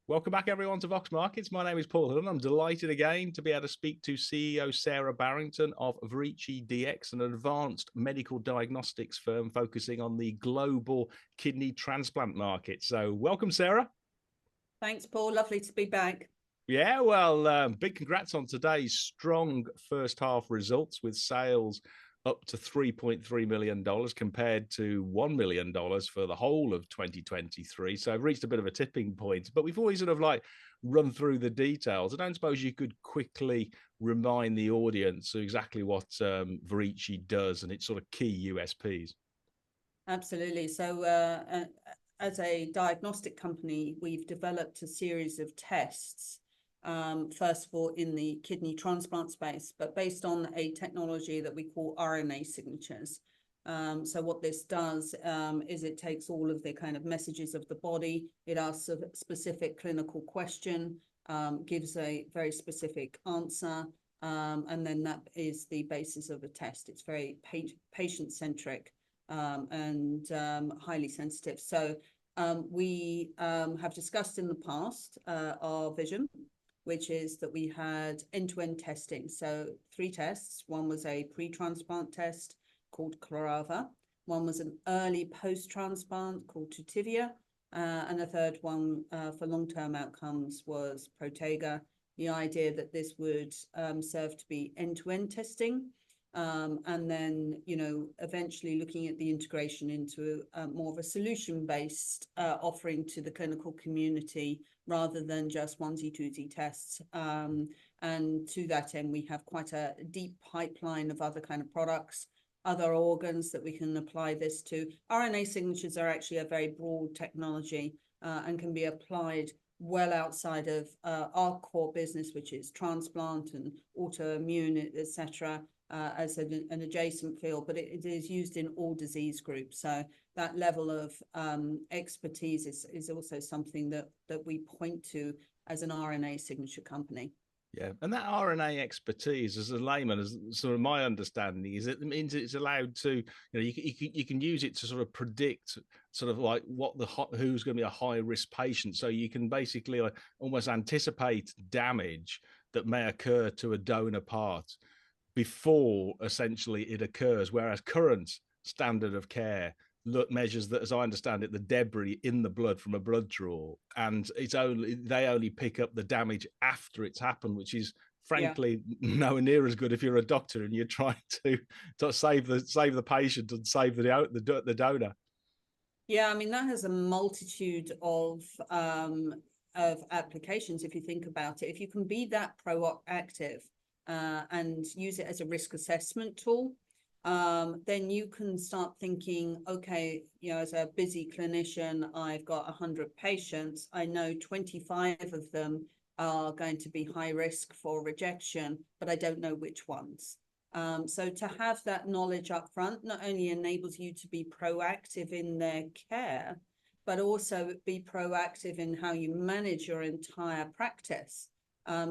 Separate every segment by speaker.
Speaker 1: Welcome back, everyone, to Vox Markets. My name is Paul Hill, and I'm delighted again to be able to speak to CEO Sara Barrington of Verici DX, an advanced medical diagnostics firm focusing on the global kidney transplant market. So welcome, Sara.
Speaker 2: Thanks, Paul. Lovely to be back.
Speaker 1: Yeah, well, big congrats on today's strong first half results with sales up to $3.3 million compared to $1 million for the whole of 2023. So I've reached a bit of a tipping point. But before we sort of like run through the details, I don't suppose you could quickly remind the audience of exactly what Verici does and its sort of key USPs.
Speaker 2: Absolutely. So as a diagnostic company, we've developed a series of tests, first of all, in the kidney transplant space, but based on a technology that we call RNA signatures. So what this does is it takes all of the kind of messages of the body, it asks a specific clinical question, gives a very specific answer, and then that is the basis of a test. It's very patient-centric and highly sensitive. So we have discussed in the past our vision, which is that we had end-to-end testing. So 3 tests. One was a pre-transplant test called Clarava. One was an early post-transplant called Tutivia. And a third one for long-term outcomes was Protega. The idea that this would serve to be end-to-end testing. And then, eventually looking at the integration into more of a solution-based offering to the clinical community rather than just onesie-twosie tests. And to that end, we have quite a deep pipeline of other kind of products, other organs that we can apply this to. RNA signatures are actually a very broad technology and can be applied well outside of our core business, which is transplant and autoimmune, etc., as an adjacent field, but it is used in all disease groups. So that level of expertise is also something that we point to as an RNA signature company.
Speaker 1: Yeah, and that RNA expertise, as a layman, as sort of my understanding, is it means it's allowed to, you can use it to sort of predict sort of like who's going to be a high risk patient. So you can basically like almost anticipate damage that may occur to a donor part before essentially it occurs, whereas current standard of care measures that, as I understand it, the debris in the blood from a blood draw, and they only pick up the damage after it's happened, which is frankly nowhere near as good if you're a doctor and you're trying to save the patient and save the donor.
Speaker 2: Yeah, I mean that has a multitude of applications if you think about it. If you can be that proactive and use it as a risk assessment tool, then you can start thinking, okay, as a busy clinician, I've got 100 patients. I know 25 of them are going to be high risk for rejection, but I don't know which ones. So to have that knowledge up front not only enables you to be proactive in their care, but also be proactive in how you manage your entire practice.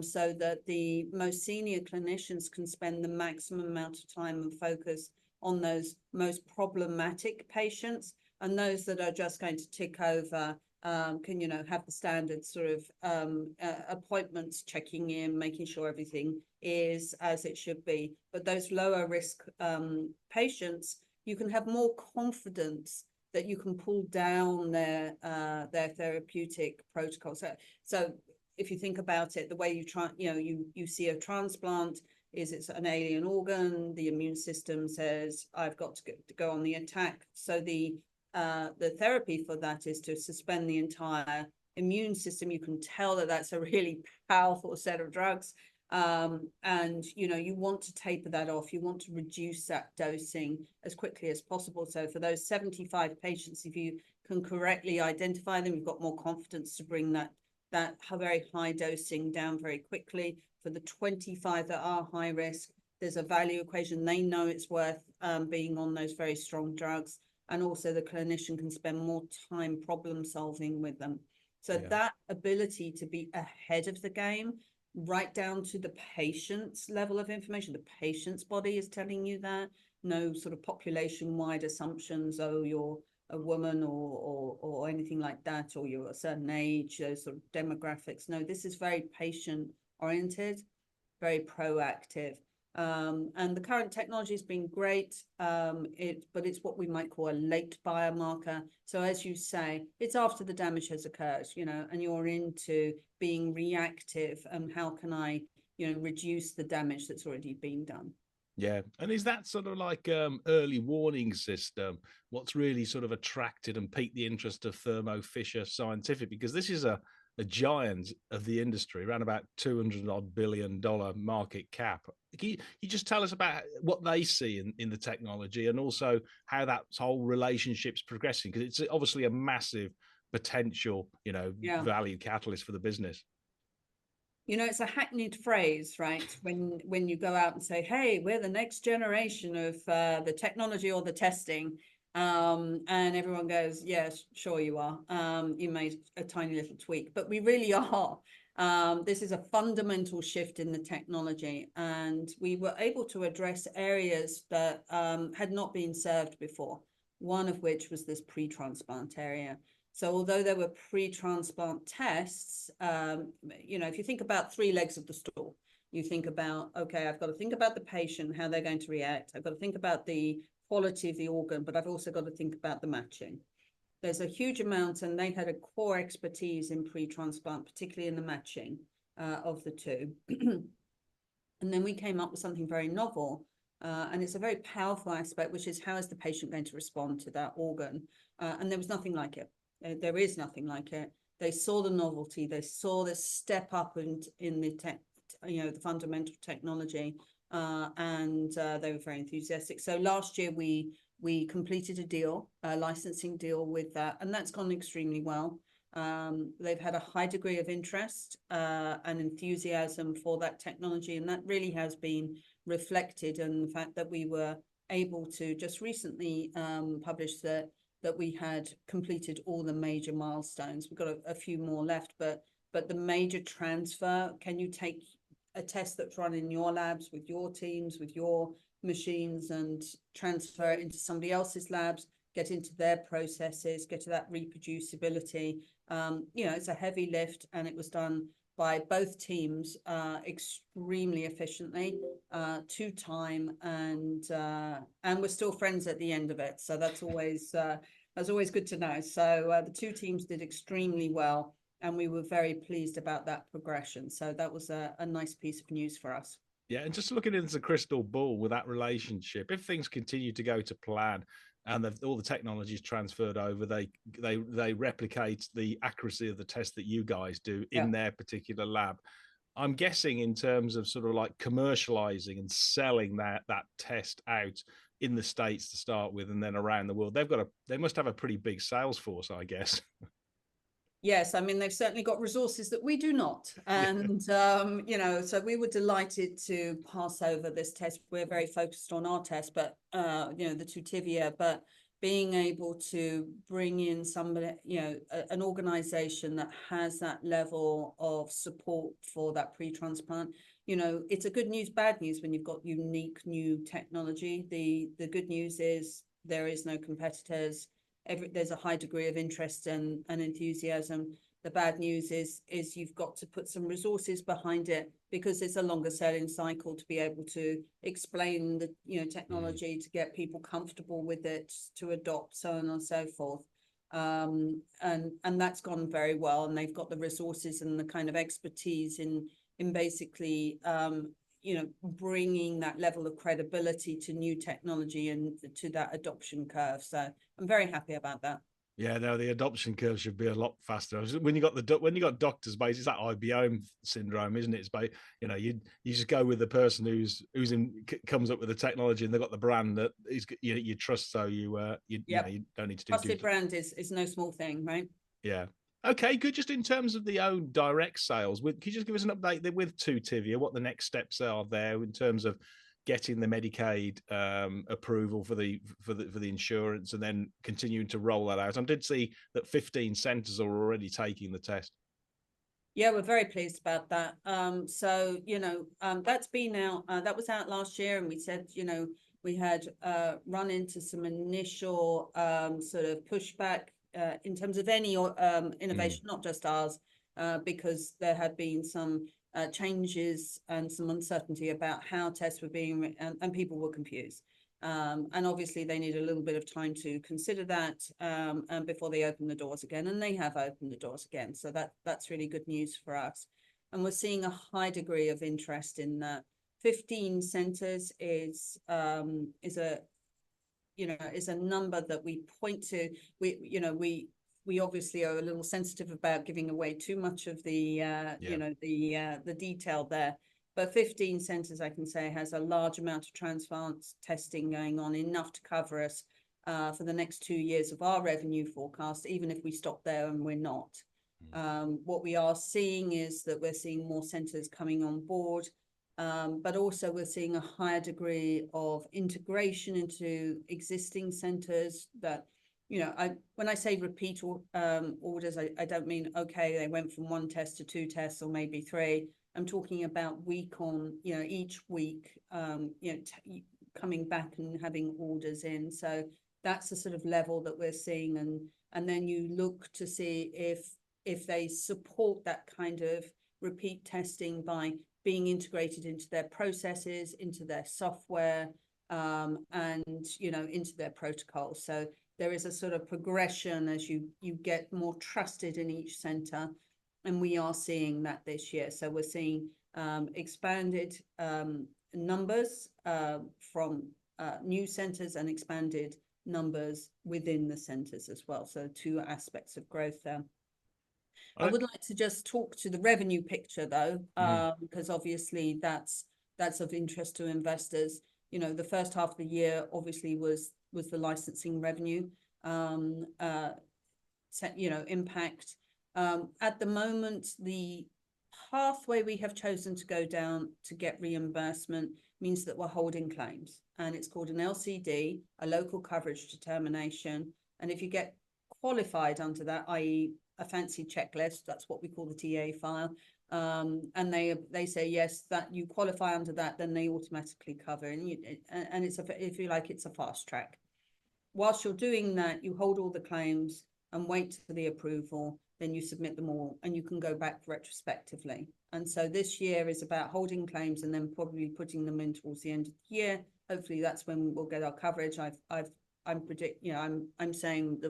Speaker 2: So that the most senior clinicians can spend the maximum amount of time and focus on those most problematic patients, and those that are just going to tick over can, have the standard sort of appointments, checking in, making sure everything is as it should be. But those lower risk patients, you can have more confidence that you can pull down their therapeutic protocol. So if you think about it, the way you see a transplant is it's an alien organ. The immune system says, I've got to go on the attack. So the therapy for that is to suspend the entire immune system. You can tell that that's a really powerful set of drugs. And, you want to taper that off. You want to reduce that dosing as quickly as possible. So for those 75 patients, if you can correctly identify them, you've got more confidence to bring that very high dosing down very quickly. For the 25 that are high risk, there's a value equation. They know it's worth being on those very strong drugs. And also the clinician can spend more time problem solving with them. So that ability to be ahead of the game, right down to the patient's level of information, the patient's body is telling you that. No sort of population-wide assumptions, oh, you're a woman or anything like that, or you're a certain age, those sort of demographics. No, this is very patient oriented, very proactive. And the current technology has been great, but it's what we might call a late biomarker. So as you say, it's after the damage has occurred, and you're into being reactive, and how can I, reduce the damage that's already been done.
Speaker 1: Yeah. And is that sort of like early warning system what's really sort of attracted and piqued the interest of Thermo Fisher Scientific? Because this is a giant of the industry, around about $200 odd billion market cap. Can you just tell us about what they see in the technology, and also how that whole relationship's progressing? Because it's obviously a massive potential,
Speaker 2: Yeah.
Speaker 1: value catalyst for the business.
Speaker 2: It's a hackneyed phrase, right? When you go out and say, hey, we're the next generation of the technology or the testing. And everyone goes, yes, sure you are. You made a tiny little tweak, but we really are. This is a fundamental shift in the technology. And we were able to address areas that had not been served before, one of which was this pre-transplant area. So although there were pre-transplant tests, if you think about three legs of the stool, you think about, okay, I've got to think about the patient, how they're going to react. I've got to think about the quality of the organ, but I've also got to think about the matching. There's a huge amount, and they had a core expertise in pre-transplant, particularly in the matching of the two. And then we came up with something very novel, and it's a very powerful aspect, which is how is the patient going to respond to that organ? And there was nothing like it. There is nothing like it. They saw the novelty. They saw the step up in the the fundamental technology, and they were very enthusiastic. So last year we completed a deal, a licensing deal with that, and that's gone extremely well. They've had a high degree of interest and enthusiasm for that technology, and that really has been reflected in the fact that we were able to just recently publish that we had completed all the major milestones. We've got a few more left, but the major transfer, can you take a test that's run in your labs with your teams, with your machines, and transfer it into somebody else's labs, get into their processes, get to that reproducibility. It's a heavy lift, and it was done by both teams extremely efficiently, to time, and we're still friends at the end of it. So that's always good to know. So the two teams did extremely well, and we were very pleased about that progression. So that was a nice piece of news for us.
Speaker 1: Yeah, and just looking into the crystal ball with that relationship, if things continue to go to plan and all the technology is transferred over, they replicate the accuracy of the test that you guys do in their particular lab. I'm guessing in terms of sort of like commercializing and selling that test out in the States to start with, and then around the world, they must have a pretty big sales force, I guess.
Speaker 2: Yes, I mean, they've certainly got resources that we do not. And, so we were delighted to pass over this test. We're very focused on our test, but, the Tutivia, but being able to bring in somebody, an organization that has that level of support for that pre-transplant, it's a good news, bad news when you've got unique new technology. The good news is there is no competitors. There's a high degree of interest and enthusiasm. The bad news is you've got to put some resources behind it, because it's a longer selling cycle to be able to explain the technology, to get people comfortable with it, to adopt, so on and so forth. And that's gone very well, and they've got the resources and the kind of expertise in basically bringing that level of credibility to new technology and to that adoption curve. So I'm very happy about that.
Speaker 1: Yeah, no, the adoption curve should be a lot faster. When you got doctors, basically, it's that IBM syndrome, isn't it? It's you just go with the person who's comes up with the technology, and they've got the brand that is you trust, so you don't need to do
Speaker 2: trusted brand is no small thing, right?
Speaker 1: Yeah. Okay, good. Just in terms of the own direct sales, can you just give us an update with Tutivia, what the next steps are there in terms of getting the Medicaid approval for the insurance, and then continuing to roll that out? I did see that 15 centers are already taking the test.
Speaker 2: Yeah, we're very pleased about that. That's been out. That was out last year, and we said, we had run into some initial sort of pushback in terms of any innovation, not just ours, because there had been some changes and some uncertainty about how tests were being, and people were confused. And obviously they need a little bit of time to consider that and before they open the doors again, and they have opened the doors again. So that's really good news for us. And we're seeing a high degree of interest in that. 15 centers is a number that we point to. We obviously are a little sensitive about giving away too much of the the detail there. But 15 centers, I can say, has a large amount of transplant testing going on, enough to cover us for the next 2 years of our revenue forecast, even if we stop there, and we're not. What we are seeing is that we're seeing more centers coming on board, but also we're seeing a higher degree of integration into existing centers that, when I say repeat orders, I don't mean, okay, they went from 1 test to 2 tests or maybe 3. I'm talking about week on, each week, coming back and having orders in. So that's the sort of level that we're seeing. And then you look to see if they support that kind of repeat testing by being integrated into their processes, into their software, and, into their protocols. So there is a sort of progression as you get more trusted in each center. And we are seeing that this year. So we're seeing expanded numbers from new centers and expanded numbers within the centers as well. So 2 aspects of growth there. I would like to just talk to the revenue picture, though, because obviously that's of interest to investors. The first half of the year obviously was the licensing revenue impact. At the moment, the pathway we have chosen to go down to get reimbursement means that we're holding claims, and it's called an LCD, a local coverage determination. And if you get qualified under that, i.e. a fancy checklist, that's what we call the TA file, and they say yes, that you qualify under that, then they automatically cover, and it's if you like, it's a fast track. Whilst you're doing that, you hold all the claims and wait for the approval, then you submit them all, and you can go back retrospectively. And so this year is about holding claims and then probably putting them in towards the end of the year. Hopefully that's when we'll get our coverage. I'm saying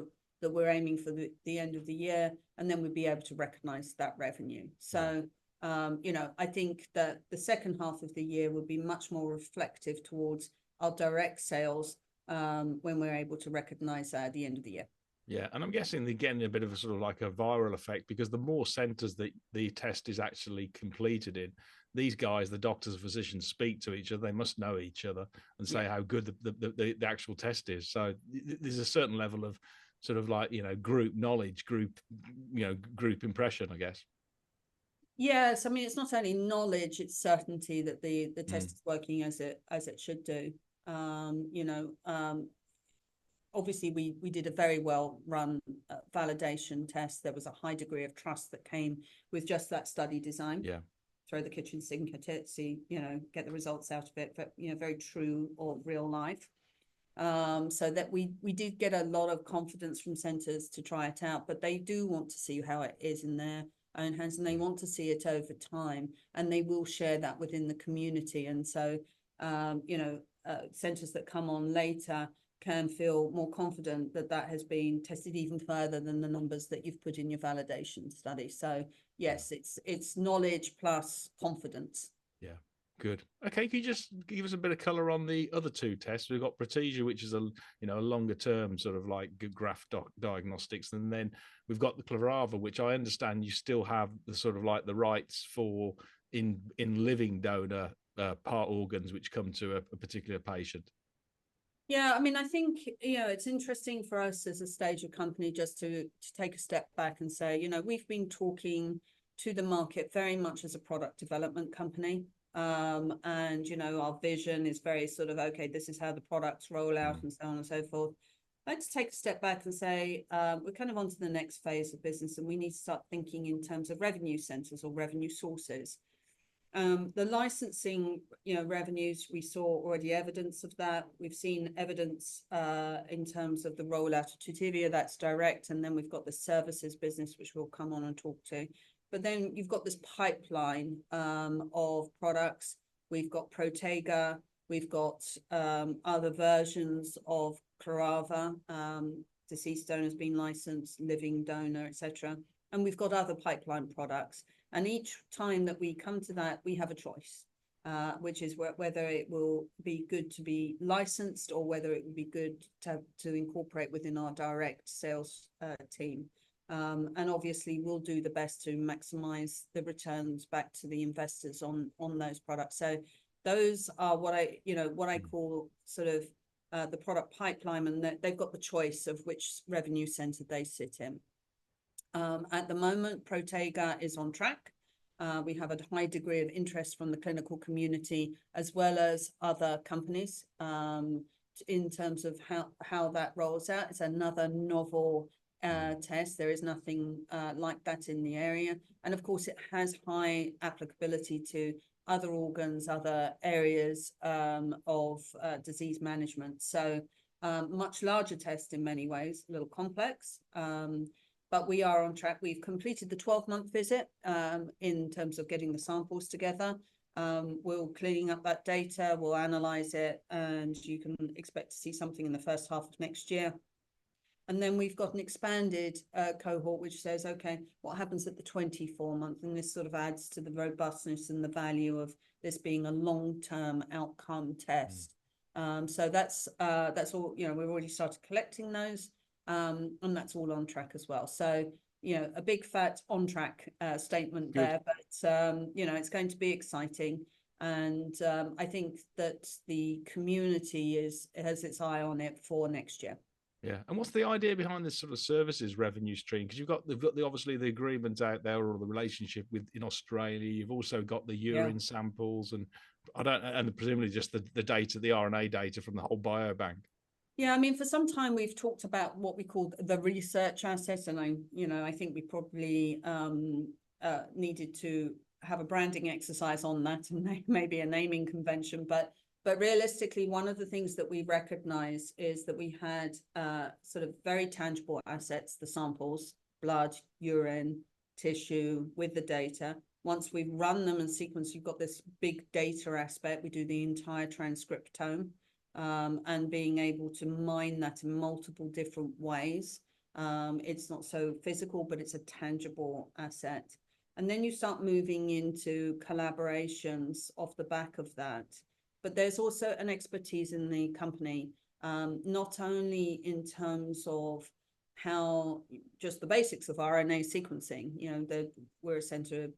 Speaker 2: that we're aiming for the end of the year, and then we'll be able to recognize that revenue. So I think that the second half of the year will be much more reflective towards our direct sales when we're able to recognize that at the end of the year.
Speaker 1: Yeah, and I'm guessing they're getting a bit of a sort of like a viral effect, because the more centers that the test is actually completed in, these guys, the doctors and physicians, speak to each other. They must know each other and say how good the actual test is. So there's a certain level of sort of like, group knowledge, group impression, I guess.
Speaker 2: Yes, I mean, it's not only knowledge, it's certainty that the test is working as it should do. Obviously, we did a very well run validation test. There was a high degree of trust that came with just that study design.
Speaker 1: Yeah.
Speaker 2: Throw the kitchen sink at it, see, get the results out of it, but, very true or real life. So that we did get a lot of confidence from centers to try it out, but they do want to see how it is in their own hands, and they want to see it over time, and they will share that within the community. And so, centers that come on later can feel more confident that has been tested even further than the numbers that you've put in your validation study. So yes, it's knowledge plus confidence.
Speaker 1: Yeah, good. Okay, can you just give us a bit of color on the other 2 tests? We've got Protega, which is a longer term sort of like graph diagnostics, and then we've got the Clarava, which I understand you still have the sort of like the rights for in living donor part organs which come to a particular patient.
Speaker 2: Yeah, I mean, I think, it's interesting for us as a stager company just to take a step back and say, we've been talking to the market very much as a product development company. And, our vision is very sort of, okay, this is how the products roll out and so on and so forth. Let's take a step back and say, we're kind of on to the next phase of business, and we need to start thinking in terms of revenue centers or revenue sources. The licensing, revenues, we saw already evidence of that. We've seen evidence in terms of the rollout of Tutivia, that's direct, and then we've got the services business, which we'll come on and talk to. But then you've got this pipeline of products. We've got Protega, we've got other versions of Clarava, deceased donors being licensed, living donor, etc. And we've got other pipeline products. And each time that we come to that, we have a choice, which is whether it will be good to be licensed or whether it would be good to incorporate within our direct sales team. And obviously, we'll do the best to maximize the returns back to the investors on those products. So those are what I call sort of the product pipeline, and they've got the choice of which revenue center they sit in. At the moment, Protega is on track. We have a high degree of interest from the clinical community as well as other companies in terms of how that rolls out. It's another novel test. There is nothing like that in the area. And of course, it has high applicability to other organs, other areas of disease management. So much larger test in many ways, a little complex. But we are on track. We've completed the 12-month visit in terms of getting the samples together. We'll cleaning up that data, we'll analyze it, and you can expect to see something in the first half of next year. And then we've got an expanded cohort, which says, okay, what happens at the 24-month? And this sort of adds to the robustness and the value of this being a long-term outcome test. So that's all, we've already started collecting those. And that's all on track as well. So, a big fat on track statement there, but, it's going to be exciting. And I think that the community has its eye on it for next year.
Speaker 1: Yeah. And what's the idea behind this sort of services revenue stream? Because they've got obviously the agreement out there, or the relationship in Australia. You've also got the urine samples, and presumably just the data, the RNA data from the whole biobank.
Speaker 2: Yeah, I mean, for some time we've talked about what we call the research assets, and I think we probably needed to have a branding exercise on that, and maybe a naming convention. But realistically, one of the things that we recognize is that we had sort of very tangible assets, the samples, blood, urine, tissue, with the data. Once we've run them and sequenced, you've got this big data aspect. We do the entire transcriptome. And being able to mine that in multiple different ways. It's not so physical, but it's a tangible asset. And then you start moving into collaborations off the back of that. But there's also an expertise in the company, not only in terms of how just the basics of RNA sequencing, we're a center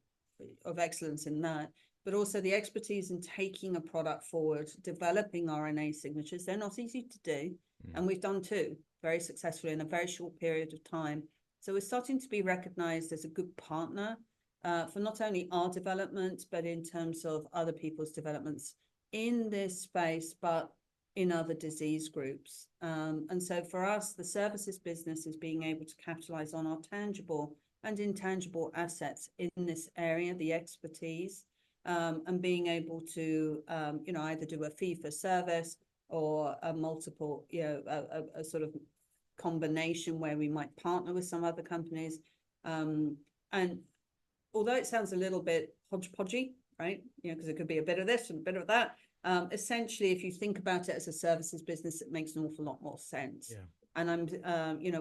Speaker 2: of excellence in that, but also the expertise in taking a product forward, developing RNA signatures. They're not easy to do. And we've done two very successfully in a very short period of time. So we're starting to be recognized as a good partner for not only our development, but in terms of other people's developments in this space, but in other disease groups. And so for us, the services business is being able to capitalize on our tangible and intangible assets in this area, the expertise, and being able to, either do a fee for service or a multiple, a sort of combination where we might partner with some other companies. And although it sounds a little bit hodgepodgey, right? Because it could be a bit of this and a bit of that. Essentially, if you think about it as a services business, it makes an awful lot more sense. Yeah. And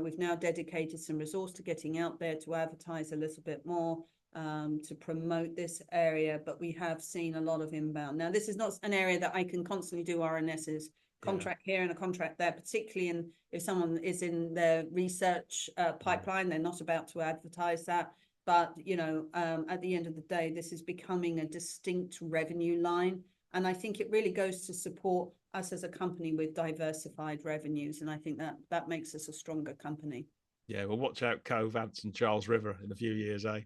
Speaker 2: we've now dedicated some resource to getting out there to advertise a little bit more, to promote this area, but we have seen a lot of inbound. Now, this is not an area that I can constantly do RNSs, contract here and a contract there, particularly if someone is in their research pipeline, they're not about to advertise that. But, at the end of the day, this is becoming a distinct revenue line. And I think it really goes to support us as a company with diversified revenues. And I think that makes us a stronger company.
Speaker 1: Yeah, well, watch out, Vance and Charles River in a few years, eh?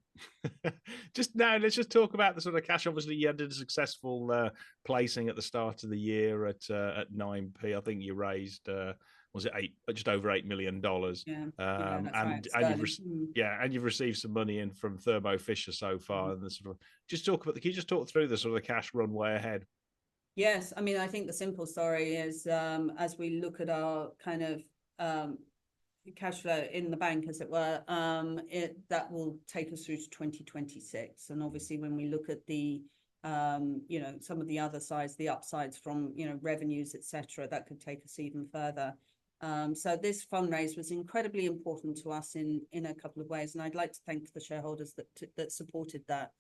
Speaker 1: Just now, let's just talk about the sort of cash. Obviously, you had a successful placing at the start of the year at 9p. I think you raised was it just over $8 million?
Speaker 2: Yeah, that's right.
Speaker 1: And
Speaker 2: Sterling.
Speaker 1: and you've received some money in from Thermo Fisher so far, and the sort of can you just talk through the sort of the cash runway ahead?
Speaker 2: Yes, I mean, I think the simple story is as we look at our kind of cash flow in the bank, as it were, that will take us through to 2026. And obviously, when we look at the some of the other sides, the upsides from revenues, etc., that could take us even further. So this fundraise was incredibly important to us in a couple of ways, and I'd like to thank the shareholders that supported that.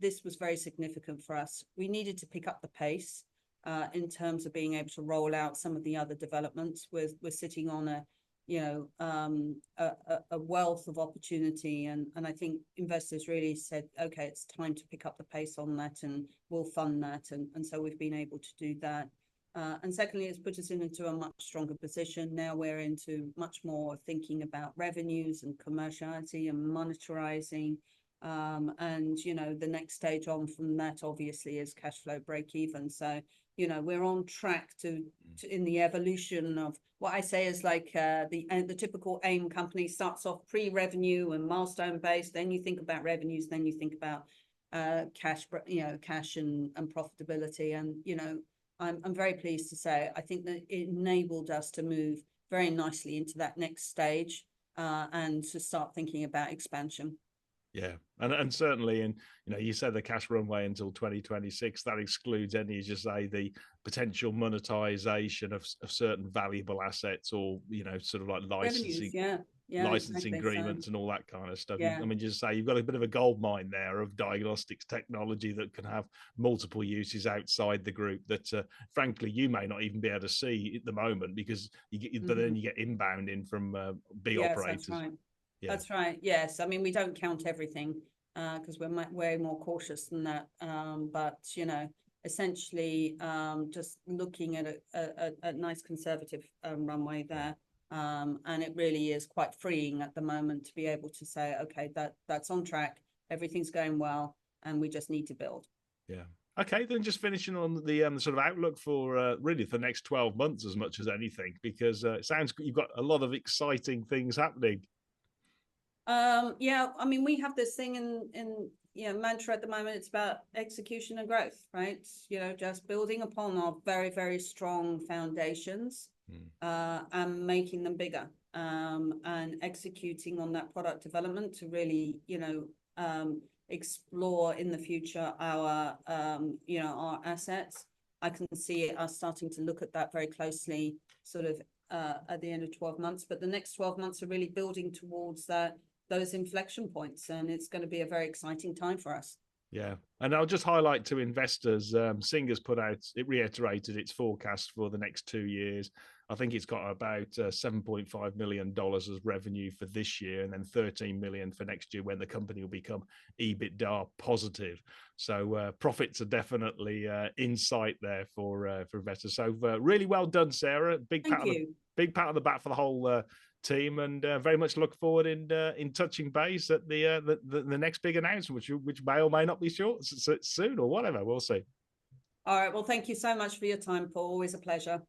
Speaker 2: This was very significant for us. We needed to pick up the pace in terms of being able to roll out some of the other developments. We're sitting on a wealth of opportunity, and I think investors really said, okay, it's time to pick up the pace on that, and we'll fund that, and so we've been able to do that. And secondly, it's put us into a much stronger position. Now we're into much more thinking about revenues and commerciality and monetizing. And the next stage on from that obviously is cash flow break even. So we're on track to in the evolution of what I say is like the typical AIM company starts off pre-revenue and milestone based, then you think about revenues, then you think about cash and profitability. And I'm very pleased to say I think that it enabled us to move very nicely into that next stage and to start thinking about expansion.
Speaker 1: Yeah, and certainly, and you said the cash runway until 2026. That excludes any, as you say, the potential monetization of certain valuable assets, or sort of like licensing,
Speaker 2: revenues,
Speaker 1: licensing
Speaker 2: exactly.
Speaker 1: agreements and all that kind of stuff.
Speaker 2: Yeah.
Speaker 1: I mean, just say you've got a bit of a gold mine there of diagnostics technology that can have multiple uses outside the group that, frankly, you may not even be able to see at the moment because you get, but then you get inbound in from big operators.
Speaker 2: That's right.
Speaker 1: Yeah.
Speaker 2: That's right. Yes, I mean we don't count everything because we're way more cautious than that. But essentially, just looking at a nice conservative runway there. And it really is quite freeing at the moment to be able to say, okay, that's on track, everything's going well, and we just need to build.
Speaker 1: Yeah. Okay, then just finishing on the sort of outlook for really for the next 12 months as much as anything, because it sounds you've got a lot of exciting things happening.
Speaker 2: Yeah, I mean, we have this thing in mantra at the moment. It's about execution and growth, right? Just building upon our very, very strong foundations and making them bigger and executing on that product development to really, explore in the future our assets. I can see us starting to look at that very closely, sort of at the end of 12 months. But the next 12 months are really building towards those inflection points, and it's going to be a very exciting time for us.
Speaker 1: Yeah, and I'll just highlight to investors, Singer's it reiterated its forecast for the next 2 years. I think it's got about $7.5 million as revenue for this year, and then 13 million for next year when the company will become EBITDA positive. So profits are definitely in sight there for investors. So really well done, Sarah. Big pat on the back for the whole team, and very much look forward in touching base at the next big announcement, which may or may not be short soon or whatever. We'll see.
Speaker 2: All right. Well, thank you so much for your time, Paul. Always a pleasure.